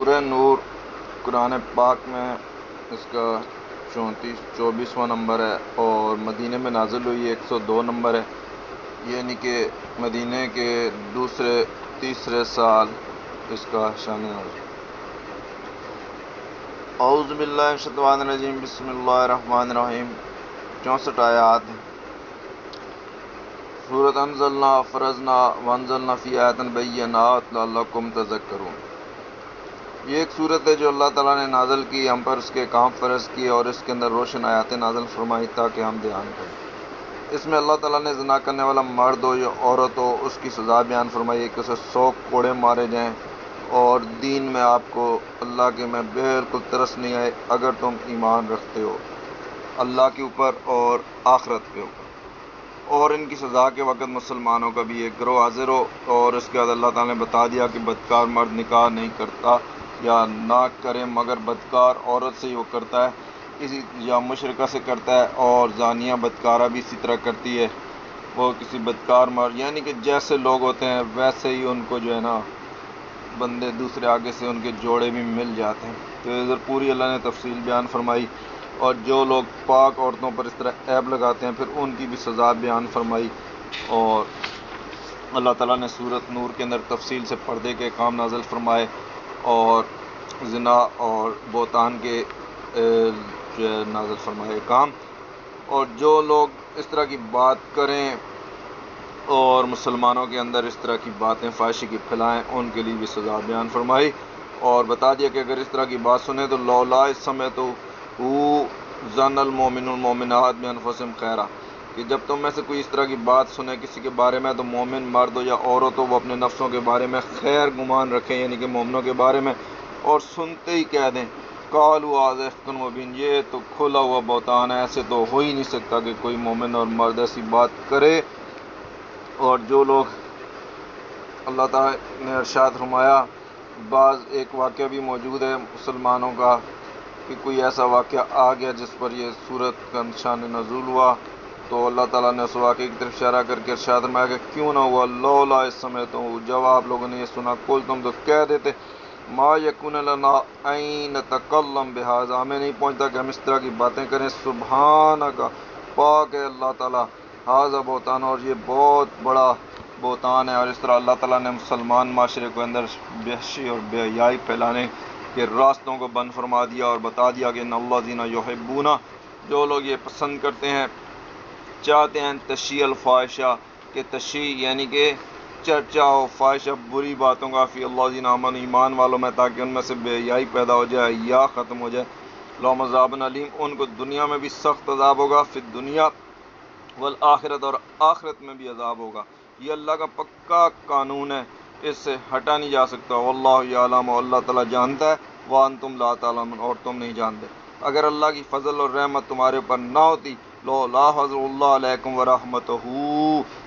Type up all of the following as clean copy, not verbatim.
سورہ نور قرآن پاک میں اس کا 24واں نمبر ہے اور مدینے میں نازل ہوئی 102 نمبر ہے، یعنی کہ مدینے کے تیسرے سال اس کا شان نزول۔ اعوذ باللہ من الشیطان الرجیم، بسم اللہ الرحمن الرحیم۔ 64 آیات ہیں۔ سورۃ انزلنا فرضنا وانزلنا فی آیات بینات لعلکم تذکرون۔ یہ ایک صورت ہے جو اللہ تعالیٰ نے نازل کی، ہم پر اس کے کام فرض کیے اور اس کے اندر روشن آیاتیں نازل فرمائی تاکہ ہم دھیان کریں۔ اس میں اللہ تعالیٰ نے زنا کرنے والا مرد ہو یا عورت ہو اس کی سزا بیان فرمائی ہے کہ اسے 100 کوڑے مارے جائیں، اور دین میں آپ کو اللہ کے میں بالکل ترس نہیں آئے اگر تم ایمان رکھتے ہو اللہ کے اوپر اور آخرت کے اوپر۔ اور ان کی سزا کے وقت مسلمانوں کا بھی ایک گروہ حاضر ہو، اور اس کے بعد اللہ تعالیٰ نے بتا دیا کہ بدکار مرد نکاح نہیں کرتا یا نہ کرے مگر بدکار عورت سے ہی وہ کرتا ہے، یا مشرکہ سے کرتا ہے، اور زانیہ بدکارہ بھی اسی طرح کرتی ہے، وہ کسی بدکار مرد یعنی کہ جیسے لوگ ہوتے ہیں ویسے ہی ان کو جو ہے نا بندے دوسرے آگے سے ان کے جوڑے بھی مل جاتے ہیں۔ تو ادھر پوری اللہ نے تفصیل بیان فرمائی، اور جو لوگ پاک عورتوں پر اس طرح عیب لگاتے ہیں پھر ان کی بھی سزا بیان فرمائی، اور اللہ تعالیٰ نے سورۃ نور کے اندر تفصیل سے پردے کے کام نازل فرمائے اور زنا اور بہتان کے نازل فرمائے کام، اور جو لوگ اس طرح کی بات کریں اور مسلمانوں کے اندر اس طرح کی باتیں فحاشی کی پھیلائیں ان کے لیے بھی سزا بیان فرمائی، اور بتا دیا کہ اگر اس طرح کی بات سنیں تو لولا اس سمے تو ظن المومن المومنات بانفسہم خیرا، کہ جب تم میں سے کوئی اس طرح کی بات سنے کسی کے بارے میں تو مومن مرد ہو یا عورت ہو وہ اپنے نفسوں کے بارے میں خیر گمان رکھیں، یعنی کہ مومنوں کے بارے میں، اور سنتے ہی کہہ دیں قالوا ھذا افک مبین، یہ تو کھلا ہوا بہتان ہے، ایسے تو ہو ہی نہیں سکتا کہ کوئی مومن اور مرد ایسی بات کرے۔ اور جو لوگ اللہ تعالیٰ نے ارشاد فرمایا، بعض ایک واقعہ بھی موجود ہے مسلمانوں کا کہ کوئی ایسا واقعہ آ گیا جس پر یہ صورت کا شان نزول ہوا، تو اللہ تعالیٰ نے اس واقعے کی طرف اشارہ کر کے ارشاد فرمایا کہ کیوں نہ ہوا لولا اس سمے تو جب آپ لوگوں نے یہ سنا کل تم تو کہہ دیتے ما یکون لنا ان نتکلم بہذا، ہمیں نہیں پہنچتا کہ ہم اس طرح کی باتیں کریں، سبحانک پاک ہے اللہ تعالیٰ، ھذا بہتان، اور یہ بہت بڑا بہتان ہے۔ اور اس طرح اللہ تعالیٰ نے مسلمان معاشرے کے اندر وحشی اور بے حیائی پھیلانے کے راستوں کو بند فرما دیا، اور بتا دیا کہ ان الذین یحبون، جو لوگ یہ پسند کرتے ہیں چاہتے ہیں تشیع الفاحشہ، کہ تشیع یعنی کہ چرچا ہو فاحشہ بری باتوں کا، فی الذین آمنوا ایمان والوں میں، تاکہ ان میں سے بے حیائی پیدا ہو جائے یا ختم ہو جائے، لہم عذاب علیم، ان کو دنیا میں بھی سخت عذاب ہوگا، فی الدنیا والآخرت، اور آخرت میں بھی عذاب ہوگا۔ یہ اللہ کا پکا قانون ہے، اس سے ہٹا نہیں جا سکتا، واللہ یعلم، اللہ تعالیٰ جانتا ہے، وانتم لا تعلمون، اور تم نہیں جانتے۔ اگر اللہ کی فضل اور رحمت تمہارے اوپر نہ ہوتی لولا فضل اللہ علیکم ورحمتہ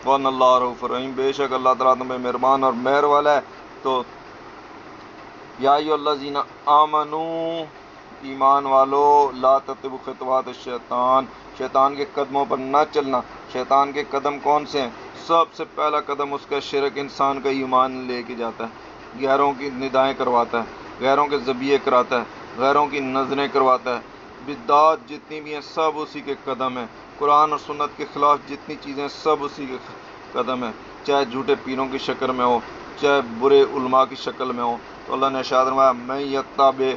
وان اللہ رؤوف رحیم، بے شک اللہ تعالیٰ تم پہ مہربان اور مہر والا ہے۔ تو یا ایھا الذین آمنوا، ایمان والو، لا تتبعوا خطوات الشیطان، شیطان کے قدموں پر نہ چلنا۔ شیطان کے قدم کون سے ہیں؟ سب سے پہلا قدم اس کا شرک، انسان کا ایمان لے کے جاتا ہے، غیروں کی ندائیں کرواتا ہے، غیروں کے ذبیحے کراتا ہے، غیروں کی نظریں کرواتا ہے، بدعات جتنی بھی ہیں سب اسی کے قدم ہیں، قرآن اور سنت کے خلاف جتنی چیزیں سب اسی کے قدم ہیں، چاہے جھوٹے پیروں کی شکل میں ہو چاہے برے علماء کی شکل میں ہو۔ تو اللہ نے ارشاد فرمایا من یتبع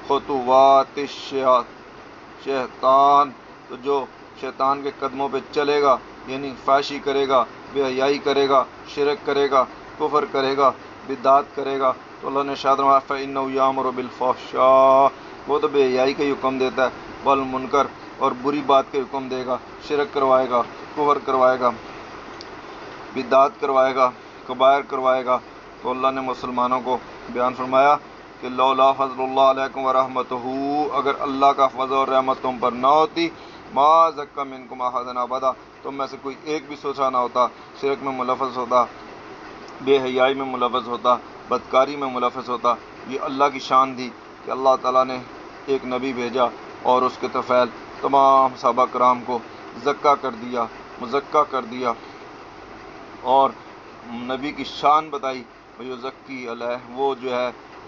خطوات شیطان، تو جو شیطان کے قدموں پہ چلے گا یعنی فحاشی کرے گا، بے حیائی کرے گا، شرک کرے گا، کفر کرے گا، بدعات کرے گا، تو اللہ نے ارشاد فرمایا فإنہ یأمر بالفحشاء، وہ تو بے حیائی کا حکم دیتا ہے، والمنکر، اور بری بات کا حکم دے گا، شرک کروائے گا، کفر کروائے گا، بدعات کروائے گا، کبائر کروائے گا۔ تو اللہ نے مسلمانوں کو بیان فرمایا کہ لولا فضل اللہ علیکم ورحمتہ، اگر اللہ کا فضل اور رحمت تم پر نہ ہوتی ما زکا منکم احد ابدا، تم میں سے کوئی ایک بھی سوچا نہ ہوتا، شرک میں ملوث ہوتا، بے حیائی میں ملوث ہوتا، بدکاری میں ملوث ہوتا۔ یہ اللہ کی شان تھی کہ اللہ تعالیٰ نے ایک نبی بھیجا اور اس کے طفیل تمام صحابہ کرام کو زکا کر دیا، مزکا کر دیا، اور نبی کی شان بتائی، یزکی علیہ، وہ جو ہے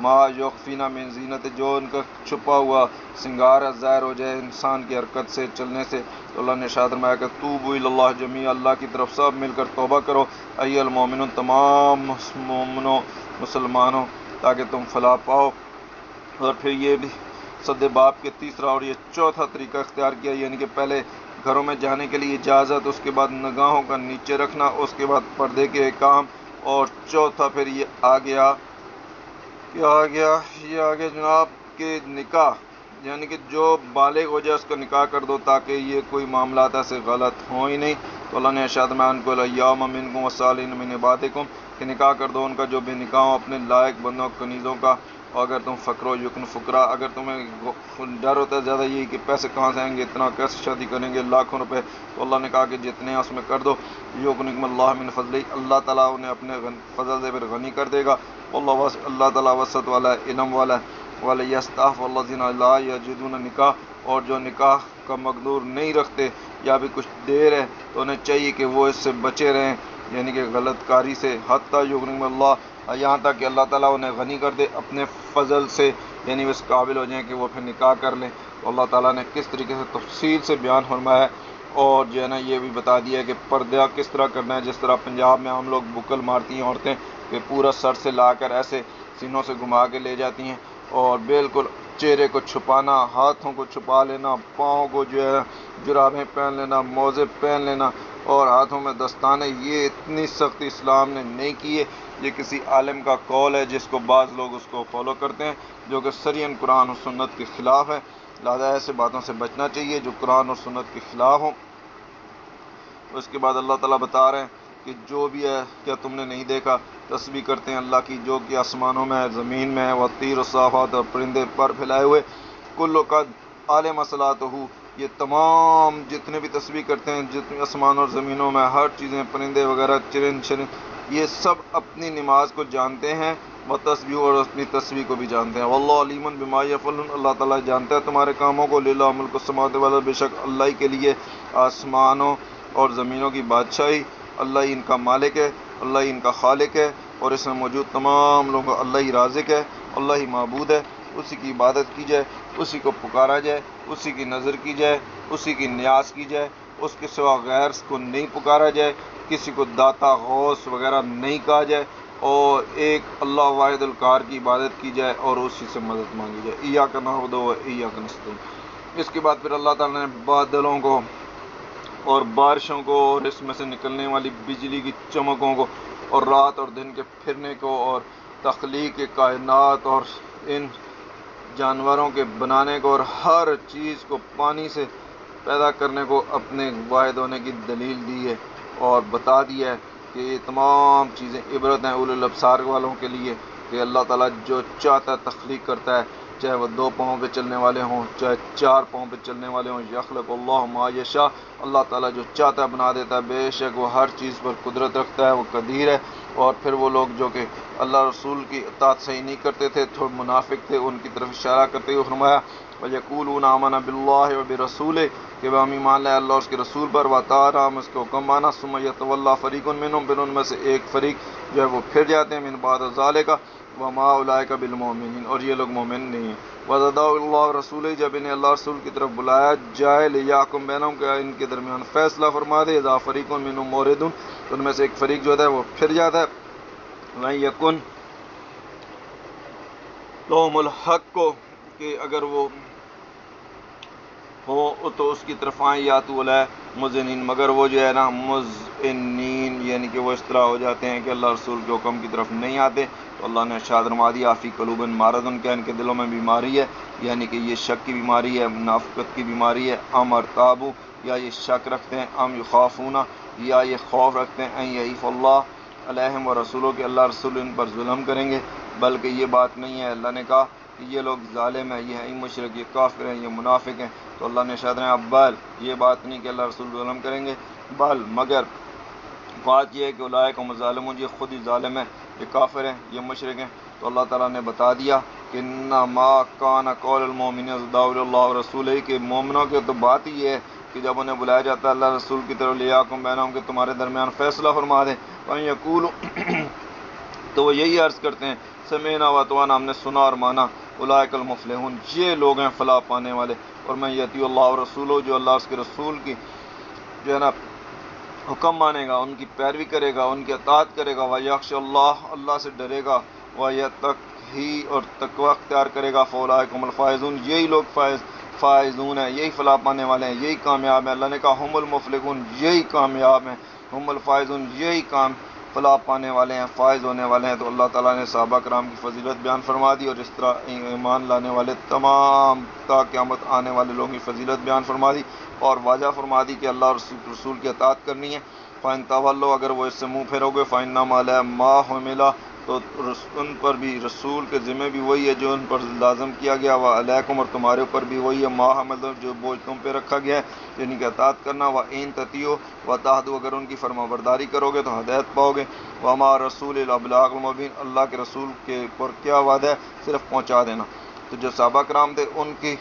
ما یخفینا من زینت، جو ان کا چھپا ہوا سنگار ہے ظاہر ہو جائے انسان کی حرکت سے، چلنے سے. تو اللہ نے ارشاد فرمایا کہ توبوا الی اللہ جمیعا، اللہ کی طرف سب مل کر توبہ کرو، ای المومنون، تمام مومنوں مسلمانوں، تاکہ تم فلاح پاؤ. اور پھر یہ بھی صد باب کے تیسرا اور یہ چوتھا طریقہ اختیار کیا، یعنی کہ پہلے گھروں میں جانے کے لیے اجازت، اس کے بعد نگاہوں کا نیچے رکھنا، اس کے بعد پردے کے کام، اور چوتھا پھر یہ آ گیا جناب کہ نکاح، یعنی کہ جو بالغ ہو جائے اس کا نکاح کر دو، تاکہ یہ کوئی معاملات ایسے غلط ہوں ہی نہیں. تو اللہ نے ارشاد میں ان کو الیام منکم والصالحین من عبادکم، کہ نکاح کر دو ان کا جو بے نکاح ہو اپنے لائق بندوں کنیزوں کا. اور اگر تم فقر و یکن فقرا، اگر تمہیں ڈر ہوتا ہے زیادہ یہی کہ پیسے کہاں سے آئیں گے، اتنا کیسے شادی کریں گے، لاکھوں روپے، تو اللہ نے کہا کہ جتنے ہیں اس میں کر دو. یغنکم اللہ من فضلہ، اللہ تعالیٰ انہیں اپنے فضل سے پھر غنی کر دے گا. اللہ تعالیٰ وسعت والا ہے، علم والا ہے. وَلِيَسْتَعْفِ الَّذِينَ لَا يَجِدُونَ نکاح، اور جو نکاح کا مقدور نہیں رکھتے یا بھی کچھ دیر ہے تو انہیں چاہیے کہ وہ اس سے بچے رہیں، یعنی کہ غلط کاری سے. حتیٰ یغنیہم اللہ، یہاں تک کہ اللہ تعالیٰ انہیں غنی کر دے اپنے فضل سے، یعنی اس قابل ہو جائیں کہ وہ پھر نکاح کر لیں. تو اللہ تعالیٰ نے کس طریقے سے تفصیل سے بیان فرمایا ہے، اور جو ہے نا یہ بھی بتا دیا ہے کہ پردہ کس طرح کرنا ہے. جس طرح پنجاب میں ہم لوگ بکل مارتی ہیں عورتیں کہ پورا سر سے لا کر ایسے سینوں سے گھما کے لے جاتی ہیں، اور بالکل چہرے کو چھپانا، ہاتھوں کو چھپا لینا، پاؤں کو جو ہے جرابیں پہن لینا، موزے پہن لینا، اور ہاتھوں میں دستانے، یہ اتنی سختی اسلام نے نہیں کی ہے. یہ کسی عالم کا قول ہے جس کو بعض لوگ اس کو فالو کرتے ہیں، جو کہ سریعاً قرآن و سنت کے خلاف ہے. لہذا ایسے باتوں سے بچنا چاہیے جو قرآن اور سنت کے خلاف ہوں. اس کے بعد اللہ تعالیٰ بتا رہے ہیں کہ جو بھی ہے، کیا تم نے نہیں دیکھا، تسبیح کرتے ہیں اللہ کی جو کہ آسمانوں میں ہے، زمین میں ہے، والطیر والصافات، اور پرندے پر پھیلائے ہوئے، کل قد علم صلاتہ، یہ تمام جتنے بھی تسبیح کرتے ہیں، جتنے آسمان اور زمینوں میں ہر چیزیں، پرندے وغیرہ، چرند، یہ سب اپنی نماز کو جانتے ہیں، وہ تسبیح اور اپنی تسبیح کو بھی جانتے ہیں. واللہ علیم بما یفعلون، اللہ تعالیٰ جانتا ہے تمہارے کاموں کو. للہ ملک السماوات والارض، بے شک اللہ ہی کے لیے آسمانوں اور زمینوں کی بادشاہی، اللہ ہی ان کا مالک ہے، اللہ ہی ان کا خالق ہے، اور اس میں موجود تمام لوگوں اللہ ہی رازق ہے، اللہ ہی معبود ہے. اسی کی عبادت کی جائے، اسی کو پکارا جائے، اسی کی نظر کی جائے، اسی کی نیاز کی جائے، اس کے سوا غیر کو نہیں پکارا جائے، کسی کو داتا غوث وغیرہ نہیں کہا جائے، اور ایک اللہ واحد القہار کی عبادت کی جائے اور اسی سے مدد مانگی جائے. ایاک نعبد و ایاک نستعین. اس کے بعد پھر اللہ تعالیٰ نے بادلوں کو اور بارشوں کو اور اس میں سے نکلنے والی بجلی کی چمکوں کو اور رات اور دن کے پھرنے کو اور تخلیق کائنات اور ان جانوروں کے بنانے کو اور ہر چیز کو پانی سے پیدا کرنے کو اپنے واحد ہونے کی دلیل دی ہے، اور بتا دیا ہے کہ یہ تمام چیزیں عبرت ہیں اولو الابصار والوں کے لیے، کہ اللہ تعالیٰ جو چاہتا ہے تخلیق کرتا ہے، چاہے وہ 2 پاؤں پہ چلنے والے ہوں، چاہے 4 پاؤں پہ چلنے والے ہوں. یخلق اللہ ما یشاء، اللہ تعالیٰ جو چاہتا ہے بنا دیتا ہے، بے شک وہ ہر چیز پر قدرت رکھتا ہے، وہ قدیر ہے. اور پھر وہ لوگ جو کہ اللہ رسول کی اطاعت صحیح نہیں کرتے تھے، تھوڑے منافق تھے، ان کی طرف اشارہ کرتے ہوئے فرمایا وَيَقُولُونَ آمَنَا بِاللَّهِ وَبِرَسُولِهِ، کہ وہ ہم ایمان لائے اللہ اور اس کے رسول پر، وَأَطَعْنَا، ہم اس کے حکم مانا، ثُمَّ يَتَوَلَّىٰ فَرِيقٌ مِّنْهُمْ، پھر ان میں سے ایک فریق جو ہے وہ پھر جاتے ہیں، من بعد ذَلِكَ وَمَا أُولَٰئِكَ بِالْمُؤْمِنِينَ، اور یہ لوگ مومن نہیں ہیں. وَدَعَوْا اللَّهَ وَرَسُولَهُ، جب انہیں اللہ رسول کی طرف بلایا جائے، لِيَحْكُمَ بَيْنَهُمْ، کہ ان کے درمیان فیصلہ فرما دے، اذا فریق منهم معرضون، تو ان میں سے ایک فریق جو ہے وہ پھر جاتا ہے. وَإِن يَكُن لَهُمُ الْحَقُّ، کہ اگر وہ ہو تو اس کی طرف آئیں، یاتوا الیہ مذعنین، مگر وہ جو ہے نا مذعنین، یعنی کہ وہ اس طرح ہو جاتے ہیں کہ اللہ رسول کے حکم کی طرف نہیں آتے. تو اللہ نے ارشاد فرما دیا فی قلوب مرض، کہ ان کے دلوں میں بیماری ہے، یعنی کہ یہ شک کی بیماری ہے، منافقت کی بیماری ہے. ام ارتابوا، یا یہ شک رکھتے ہیں، ام یخافون، یا یہ خوف رکھتے ہیں، ان یحیف اللہ علیہم ورسولہ، کہ اللہ رسول ان پر ظلم کریں گے. بلکہ یہ بات نہیں ہے، اللہ نے کہا کہ یہ لوگ ظالم ہیں، یہ ہیں مشرک، یہ کافر ہیں، یہ منافق ہیں. تو اللہ نے ارشاد ہے بل، یہ بات نہیں کہ اللہ رسول ظلم کریں گے، بل مگر بات یہ ہے کہ اولئک هم الظالمون، یہ خود ہی ظالم ہیں، یہ کافر ہیں، یہ مشرک ہیں. تو اللہ تعالیٰ نے بتا دیا کہ انما کان قول المؤمنین اذا دعوا الی اللہ ورسولہ، کہ مومنوں کی تو بات ہی ہے کہ جب انہیں بلایا جاتا ہے اللہ رسول کی طرف، لیحکم بینہم، کہ تمہارے درمیان فیصلہ فرما دیں. وَإِن یقولوا، تو وہ یہی عرض کرتے ہیں سمینا و اطعنا، ہم نے سنا اور مانا، اولئک المفلحون، یہ لوگ ہیں فلاح پانے والے۔ اور میں یطیع اللہ و رسولہ، جو اللہ اس کے رسول کی جو ہے نا حکم مانے گا، ان کی پیروی کرے گا، ان کی اطاعت کرے گا، وَيَخْشَ اللَّهَ، اللہ سے ڈرے گا، وَيَتَّقِي، اور تقوی اختیار کرے گا، فَأُولَئِکَ هُمُ الْفَائِزُونَ، یہی لوگ فائزون ہیں، یہی فلاح پانے والے ہیں، یہی کامیاب ہیں۔ اللہ نے کہا ہم المفلحون، یہی کامیاب ہیں، ہم الفائزون، یہی فلاح پانے والے ہیں، فائز ہونے والے ہیں۔ تو اللہ تعالیٰ نے صحابہ کرام کی فضیلت بیان فرما دی، اور اس طرح ایمان لانے والے تمام تا قیامت آنے والے لوگوں کی فضیلت بیان فرما دی، اور واضح فرما دی کہ اللہ اور رسول کی اطاعت کرنی ہے۔ فَإِن تَوَلَّوْا، اگر وہ اس سے منہ پھیرو گے، فَإِنَّمَا عَلَيْهِ مَا حُمِلَ، تو ان پر بھی رسول کے ذمہ بھی وہی ہے جو ان پر لازم کیا گیا، وَعَلَيْكُمْ، اور تمہارے اوپر بھی وہی ہے، مَا حَمَلْتُمْ، جو بوجھ تم پہ رکھا گیا ہے، یعنی کہ اطاعت کرنا، وَإِن تَطِیعُوا وَتَهْتَدُوا، اگر ان کی فرمانبرداری کرو گے تو ہدایت پاؤ گے، وَمَا رَسُولِ إِلَّا الْبَلَاغُ الْمُبِینُ، اللہ کے رسول کے اوپر کیا وعدہ ہے؟ صرف پہنچا دینا۔ تو جو صحابہ کرام تھے ان کی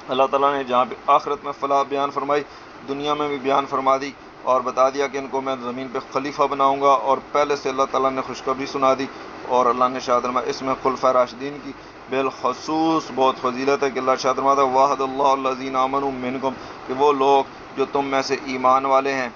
اللہ تعالیٰ نے جہاں پہ آخرت میں فلاح بیان فرمائی، دنیا میں بھی بیان فرما دی، اور بتا دیا کہ ان کو میں زمین پہ خلیفہ بناؤں گا، اور پہلے سے اللہ تعالیٰ نے خوشخبری سنا دی۔ اور اللہ نے ارشاد فرمایا اس میں خلفۂ راشدین کی بالخصوص بہت فضیلت ہے کہ اللہ ارشاد فرماتا ہے وعد اللہ الذین آمنوا منکم، کہ وہ لوگ جو تم میں سے ایمان والے ہیں،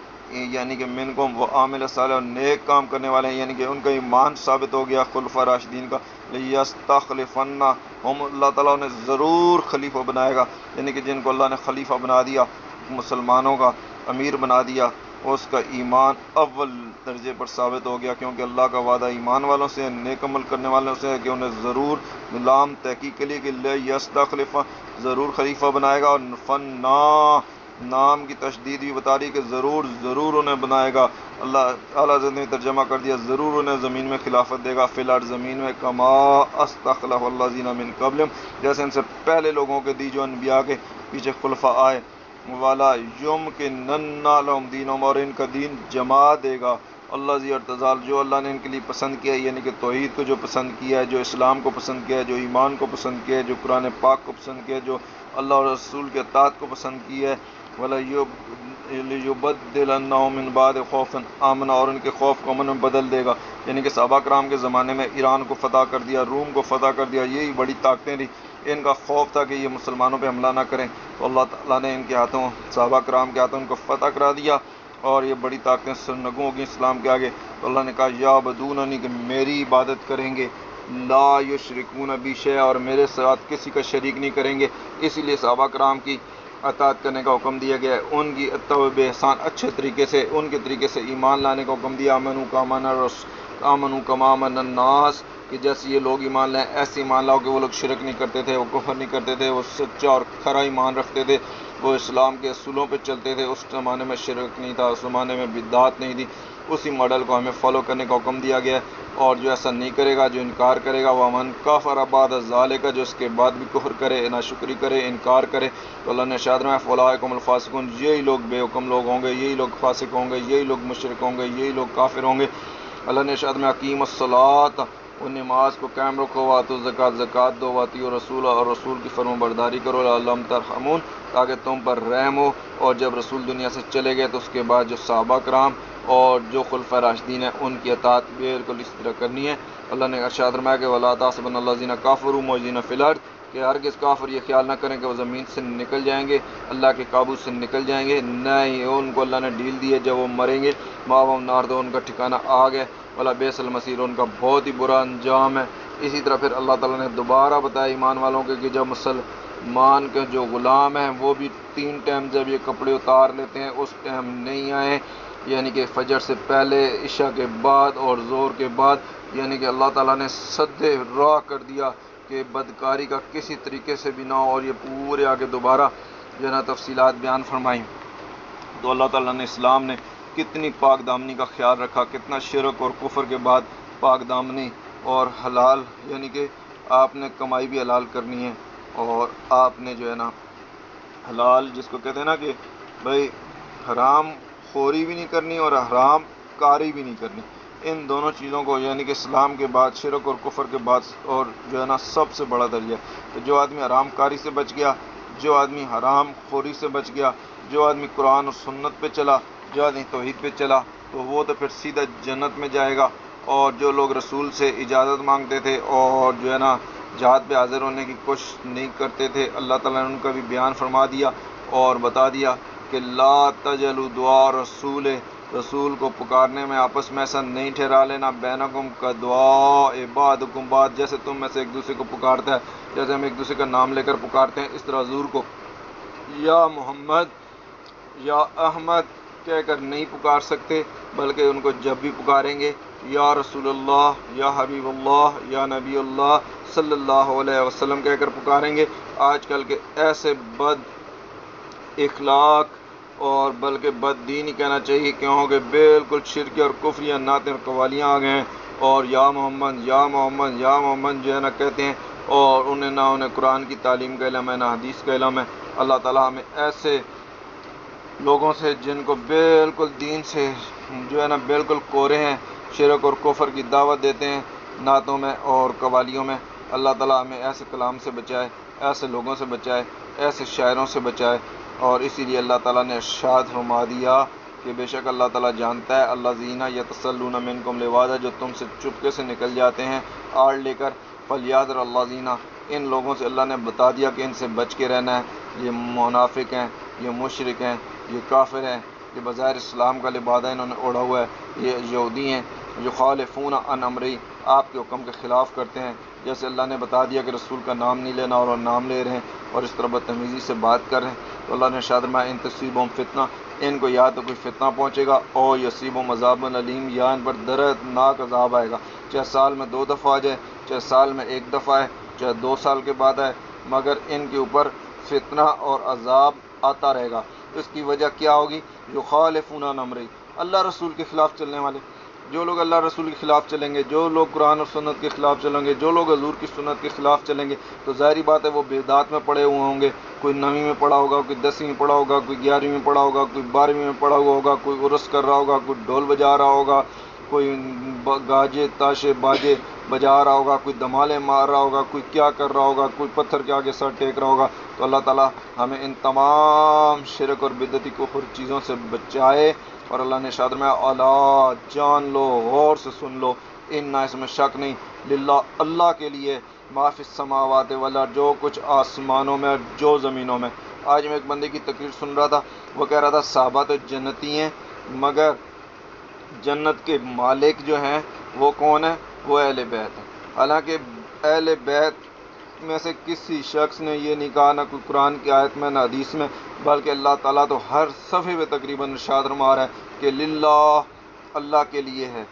یعنی کہ منکم، وہ عامل صالح، اور نیک کام کرنے والے ہیں، یعنی کہ ان کا ایمان ثابت ہو گیا خلفۂ راشدین کا، لیستخلفنہم، اللہ تعالیٰ نے ضرور خلیفہ بنائے گا، یعنی کہ جن کو اللہ نے خلیفہ بنا دیا، مسلمانوں کا امیر بنا دیا، اس کا ایمان اول درجے پر ثابت ہو گیا، کیونکہ اللہ کا وعدہ ایمان والوں سے، نیک عمل کرنے والوں سے ہے کہ انہیں ضرور لام تحقیق کے لیے کہ لیستخلف، ضرور خلیفہ بنائے گا، اور فنا، نام کی تشدید بھی بتا رہی کہ ضرور انہیں بنائے گا، اللہ اعلیٰ نے ترجمہ کر دیا ضرور انہیں زمین میں خلافت دے گا، فی الارض، زمین میں، کما استخلف الذین من قبلہم، جیسے ان سے پہلے لوگوں کے دی جو انبیاء کے پیچھے خلفاء آئے، والا یمکنن لہم دینہم، اور ان کا دین جما دے گا، الذی ارتضی، جو اللہ نے ان کے لیے پسند کیا ہے، یعنی کہ توحید کو جو پسند کیا ہے، جو اسلام کو پسند کیا ہے، جو ایمان کو پسند کیا ہے، جو قرآن پاک کو پسند کیا ہے، جو اللہ اور رسول کے اطاعت کو پسند کیا ہے، ولا یبدلنہم من بعد خوف امنا، اور ان کے خوف کو امن میں بدل دے گا، یعنی کہ صحابہ کرام کے زمانے میں ایران کو فتح کر دیا، روم کو فتح کر دیا، یہی بڑی طاقتیں تھیں، ان کا خوف تھا کہ یہ مسلمانوں پہ حملہ نہ کریں، تو اللہ تعالیٰ نے ان کے ہاتھوں، صحابہ کرام کے ہاتھوں ان کو فتح کرا دیا، اور یہ بڑی طاقتیں سرنگوں ہوگی اسلام کے آگے۔ تو اللہ نے کہا یعبدوننی، کہ میری عبادت کریں گے، لا یشرکون بی شیئا، اور میرے ساتھ کسی کا شریک نہیں کریں گے، اسی لیے صحابہ کرام کی اطاعت کرنے کا حکم دیا گیا ہے، ان کی اتباع بے احسان اچھے طریقے سے، ان کے طریقے سے ایمان لانے کا حکم دیا، آمنوا کما آمن الناس، کہ جیسے یہ لوگ ایمان لائیں ایسے ایمان لاؤ، کہ وہ لوگ شرک نہیں کرتے تھے، وہ کفر نہیں کرتے تھے، وہ سچا اور کھرا ایمان رکھتے تھے، وہ اسلام کے اصولوں پہ چلتے تھے، اس زمانے میں شرک نہیں تھا، اس زمانے میں بدعات نہیں تھی، اسی ماڈل کو ہمیں فالو کرنے کا حکم دیا گیا ہے، اور جو ایسا نہیں کرے گا، جو انکار کرے گا، ومن کفر بعد ذالک، جو اس کے بعد بھی کفر کرے، ناشکری کرے، انکار کرے، تو اللہ نے ارشاد فرمایا فاولئک هم الفاسقون، یہی لوگ بے حکم لوگ ہوں گے، یہی لوگ فاسق ہوں گے، یہی لوگ مشرک ہوں گے، یہی لوگ کافر ہوں گے۔ اللہ نے ارشاد فرمایا اقیم الصلاۃ، وہ نماز کو قائم رکھو، واتوا الزکوٰۃ، زکوٰۃ دو، واطیعوا الرسول، اور رسول کی فرمانبرداری کرو، لعلکم ترحمون، تاکہ تم پر رحم ہو۔ اور جب رسول دنیا سے چلے گئے تو اس کے بعد جو صحابہ کرام اور جو خلفۂ راشدین ہیں ان کی اطاعت بالکل اس طرح کرنی ہے۔ اللہ نے ارشاد فرمایا کہ ولا تحسبن الذین کفروا معجزین فی الارض، کہ ہرگز کافر یہ خیال نہ کریں کہ وہ زمین سے نکل جائیں گے، اللہ کے قابو سے نکل جائیں گے، نہیں، ان کو اللہ نے ڈیل دی ہے، جب وہ مریں گے مأواہم النار، تو ان کا ٹھکانہ آگ ہے، ولا بئس المصیر، ان کا بہت ہی برا انجام ہے۔ اسی طرح پھر اللہ تعالیٰ نے دوبارہ بتایا ایمان والوں کے کہ جب مسلمان کے جو غلام ہیں وہ بھی 3 ٹائم جب یہ کپڑے اتار لیتے ہیں اس ٹائم نہیں آئیں، یعنی کہ فجر سے پہلے، عشاء کے بعد اور ظہر کے بعد، یعنی کہ اللہ تعالیٰ نے سد راہ کر دیا کہ بدکاری کا کسی طریقے سے بھی نہ ہو، اور یہ پورے آگے دوبارہ جو ہے نا تفصیلات بیان فرمائیں۔ تو اللہ تعالیٰ نے اسلام نے کتنی پاک دامنی کا خیال رکھا، کتنا شرک اور کفر کے بعد پاک دامنی اور حلال، یعنی کہ آپ نے کمائی بھی حلال کرنی ہے، اور آپ نے جو ہے نا حلال جس کو کہتے ہیں نا کہ بھائی حرام خوری بھی نہیں کرنی اور حرام کاری بھی نہیں کرنی، ان دونوں چیزوں کو، یعنی کہ اسلام کے بعد شرک اور کفر کے بعد اور جو ہے نا سب سے بڑا درجہ ہے۔ تو جو آدمی حرام کاری سے بچ گیا، جو آدمی حرام خوری سے بچ گیا، جو آدمی قرآن اور سنت پہ چلا، جو آدمی توحید پہ چلا، تو وہ تو پھر سیدھا جنت میں جائے گا، اور جو لوگ رسول سے اجازت مانگتے تھے اور جو ہے نا جہاد پہ حاضر ہونے کی کوشش نہیں کرتے تھے، اللہ تعالیٰ نے ان کا بھی بیان فرما دیا اور بتا دیا کہ لا تجلوا دعاء رسول کو پکارنے میں آپس میں ایسا نہیں ٹھہرا لینا، بینکم کا دعاء بعضکم بعض، جیسے تم میں سے ایک دوسرے کو پکارتا ہے، جیسے ہم ایک دوسرے کا نام لے کر پکارتے ہیں، اس طرح حضور کو یا محمد یا احمد کہہ کر نہیں پکار سکتے، بلکہ ان کو جب بھی پکاریں گے یا رسول اللہ، یا حبیب اللہ، یا نبی اللہ صلی اللہ علیہ وسلم کہہ کر پکاریں گے۔ آج کل کے ایسے بد اخلاق اور بلکہ بد دین ہی کہنا چاہیے، کیونکہ بالکل شرک اور کفریاں نعتیں اور قوالیاں آ گئے ہیں، اور یا محمد یا محمد یا محمد جو ہے نا کہتے ہیں، اور انہیں قرآن کی تعلیم کا علم ہے نہ حدیث کا علم ہے۔ اللہ تعالیٰ ہمیں ایسے لوگوں سے جن کو بالکل دین سے جو ہے نا بالکل کورے ہیں، شرک اور کفر کی دعوت دیتے ہیں نعتوں میں اور قوالیوں میں، اللہ تعالیٰ ہمیں ایسے کلام سے بچائے، ایسے لوگوں سے بچائے، ایسے شاعروں سے بچائے۔ اور اسی لیے اللہ تعالیٰ نے ارشاد فرما دیا کہ بے شک اللہ تعالیٰ جانتا ہے الذین یتصلون منکم لواذا، جو تم سے چپکے سے نکل جاتے ہیں آڑ لے کر، فلیحذر الذین، ان لوگوں سے اللہ نے بتا دیا کہ ان سے بچ کے رہنا ہے، یہ منافق ہیں، یہ مشرک ہیں، یہ کافر ہیں، یہ بظاہر اسلام کا لبادہ انہوں نے اوڑھا ہوا ہے، یہ یہودی ہیں، یخالفون عن امری، آپ کے حکم کے خلاف کرتے ہیں، جیسے اللہ نے بتا دیا کہ رسول کا نام نہیں لینا اور وہ نام لے رہے ہیں اور اس طرح بدتمیزی سے بات کر رہے ہیں، تو اللہ نے ارشاد فرمایا ان تصیبہم فتنہ، ان کو یا تو کوئی فتنہ پہنچے گا اور یصیبہم عذاب علیم، یا ان پر دردناک عذاب آئے گا، چاہے سال میں 2 دفعہ آ جائے، چاہے سال میں 1 دفعہ آئے، چاہے 2 سال کے بعد آئے، مگر ان کے اوپر فتنہ اور عذاب آتا رہے گا۔ اس کی وجہ کیا ہوگی؟ یخالفون عن امری، اللہ رسول کے خلاف چلنے والے، جو لوگ اللہ رسول کے خلاف چلیں گے، جو لوگ قرآن اور سنت کے خلاف چلیں گے، جو لوگ حضور کی سنت کے خلاف چلیں گے، تو ظاہری بات ہے وہ بدعات میں پڑے ہوئے ہوں گے، کوئی 9ویں میں پڑھا ہوگا، کوئی 10ویں میں پڑھا ہوگا، کوئی 11ویں میں پڑھا ہوگا، کوئی 12ویں میں پڑھا ہوا ہوگا، کوئی عرس کر رہا ہوگا، کوئی ڈھول بجا رہا ہوگا، کوئی گاجے تاشے باجے بجا رہا ہوگا، کوئی دمالے مار رہا ہوگا، کوئی کیا کر رہا ہوگا، کوئی پتھر کے آگے سر ٹیک رہا ہوگا۔ تو اللہ تعالیٰ ہمیں ان تمام شرک اور بدعتی کفر چیزوں سے بچائے، اور اللہ نے ارشاد فرمایا الا، جان لو، غور سے سن لو، انّا، اس میں شک نہیں، للہ، اللہ کے لیے، ما فی السماوات والارض، جو کچھ آسمانوں میں اور جو زمینوں میں۔ آج میں ایک بندے کی تقریر سن رہا تھا، وہ کہہ رہا تھا صحابہ تو جنتی ہیں، مگر جنت کے مالک جو ہیں وہ کون ہیں؟ وہ اہل بیت ہیں۔ حالانکہ اہل بیت میں سے کسی شخص نے یہ نہیں کہا، نہ کوئی قرآن کی آیت میں، نہ حدیث میں، بلکہ اللہ تعالیٰ تو ہر صفحے میں تقریباً ارشاد فرما رہا ہے کہ للہ، اللہ کے لیے ہے،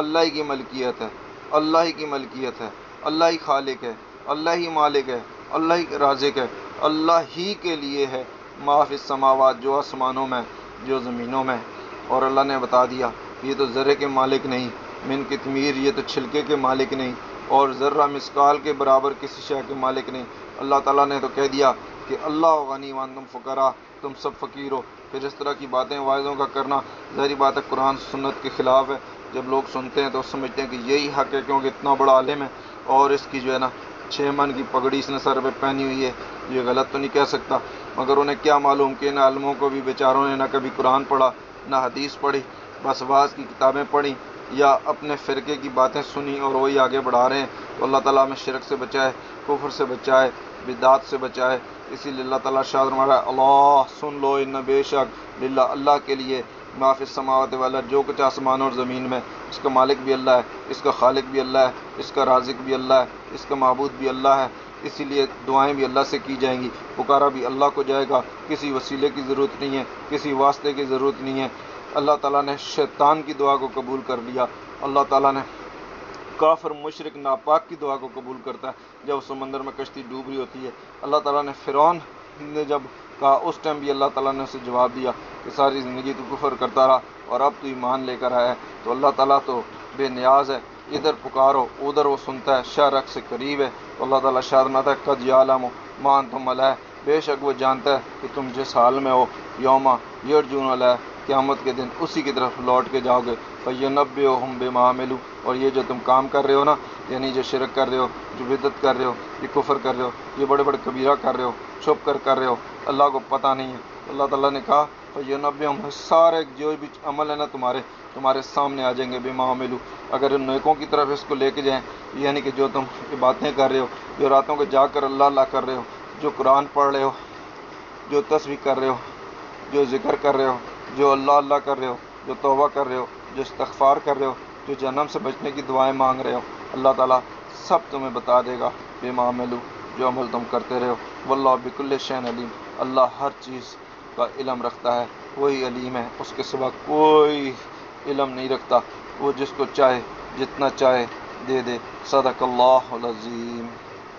اللہ ہی کی ملکیت ہے، اللہ ہی کی ملکیت ہے، اللہ ہی خالق ہے، اللہ ہی مالک ہے، اللہ ہی رازق ہے، اللہ ہی کے لیے ہے، ما فی السماوات، جو آسمانوں میں، جو زمینوں میں۔ اور اللہ نے بتا دیا یہ تو ذرے کے مالک نہیں، من قطمیر، یہ تو چھلکے کے مالک نہیں، اور ذرہ مسقال کے برابر کسی شے کے مالک نہیں۔ اللہ تعالیٰ نے تو کہہ دیا کہ اللہ غنی وانتم فقراء، تم سب فقیر ہو۔ پھر اس طرح کی باتیں واعظوں کا کرنا ظاہری بات ہے قرآن سنت کے خلاف ہے۔ جب لوگ سنتے ہیں تو سمجھتے ہیں کہ یہی حق ہے کیونکہ اتنا بڑا عالم ہے اور اس کی جو ہے نا 6 من کی پگڑی اس نے سر پہ پہنی ہوئی ہے، یہ غلط تو نہیں کہہ سکتا، مگر انہیں کیا معلوم کہ ان عالموں کو بھی بیچاروں نے نہ کبھی قرآن پڑھا، نہ حدیث پڑھی، بس واعظ کی کتابیں پڑھی یا اپنے فرقے کی باتیں سنی اور وہی آگے بڑھا رہے ہیں۔ تو اللہ تعالیٰ ہمیں شرک سے بچائے، کفر سے بچائے، بدعات سے بچائے۔ اسی لیے اللہ تعالیٰ ارشاد فرما رہا ہے اللہ، سن لو، ان بے شک، للہ، اللہ کے لیے، ما فی السماوات والارض، جو کچھ آسمان اور زمین میں، اس کا مالک بھی اللہ ہے، اس کا خالق بھی اللہ ہے، اس کا رازق بھی اللہ ہے، اس کا معبود بھی اللہ ہے۔ اسی لیے دعائیں بھی اللہ سے کی جائیں گی، پکارا بھی اللہ کو جائے گا، کسی وسیلے کی ضرورت نہیں ہے، کسی واسطے کی ضرورت نہیں ہے۔ اللہ تعالیٰ نے شیطان کی دعا کو قبول کر لیا، اللہ تعالیٰ نے کافر مشرک ناپاک کی دعا کو قبول کرتا ہے جب سمندر میں کشتی ڈوب رہی ہوتی ہے۔ اللہ تعالیٰ نے فرعون نے جب کہا اس ٹائم بھی اللہ تعالیٰ نے اسے جواب دیا کہ ساری زندگی تو کفر کرتا رہا اور اب تو ایمان لے کر آیا ہے۔ تو اللہ تعالیٰ تو بے نیاز ہے، ادھر پکارو ادھر وہ سنتا ہے، شرک سے قریب ہے۔ تو اللہ تعالیٰ شاد ہے قد یعلم ما انتم علیہ، بے شک وہ جانتا ہے کہ تم جس حال میں ہو، یوم یرجعون علیہ، قیامت کے دن اسی کی طرف لوٹ کے جاؤ گے، فینبئہم بما عملوا، اور یہ جو تم کام کر رہے ہو نا، یعنی جو شرک کر رہے ہو، جو بدعت کر رہے ہو، یہ کفر کر رہے ہو، یہ بڑے بڑے کبیرہ کر رہے ہو، چھپ کر رہے ہو، اللہ کو پتہ نہیں ہے۔ اللہ تعالیٰ نے کہا فَيُنَبِّئُهُمْ سارے جو بھی عمل ہے نا تمہارے سامنے آ جائیں گے بما عملوا، اگر ان نیکوں کی طرف اس کو لے کے جائیں، یعنی کہ جو تم باتیں کر رہے ہو، جو راتوں کو جا کر اللہ اللہ کر رہے ہو، جو قرآن پڑھ رہے ہو، جو تسبیح کر رہے ہو، جو ذکر کر رہے ہو، جو اللہ اللہ کر رہے ہو، جو توبہ کر رہے ہو، جو استغفار کر رہے ہو، جو جہنم سے بچنے کی دعائیں مانگ رہے ہو، اللہ تعالیٰ سب تمہیں بتا دے گا بما عملوا، جو عمل تم کرتے رہے ہو۔ واللہ بکل شیء علیم، اللہ ہر چیز کا علم رکھتا ہے، وہی علیم ہے، اس کے سوا کوئی علم نہیں رکھتا، وہ جس کو چاہے جتنا چاہے دے دے۔ صدق اللہ العظیم۔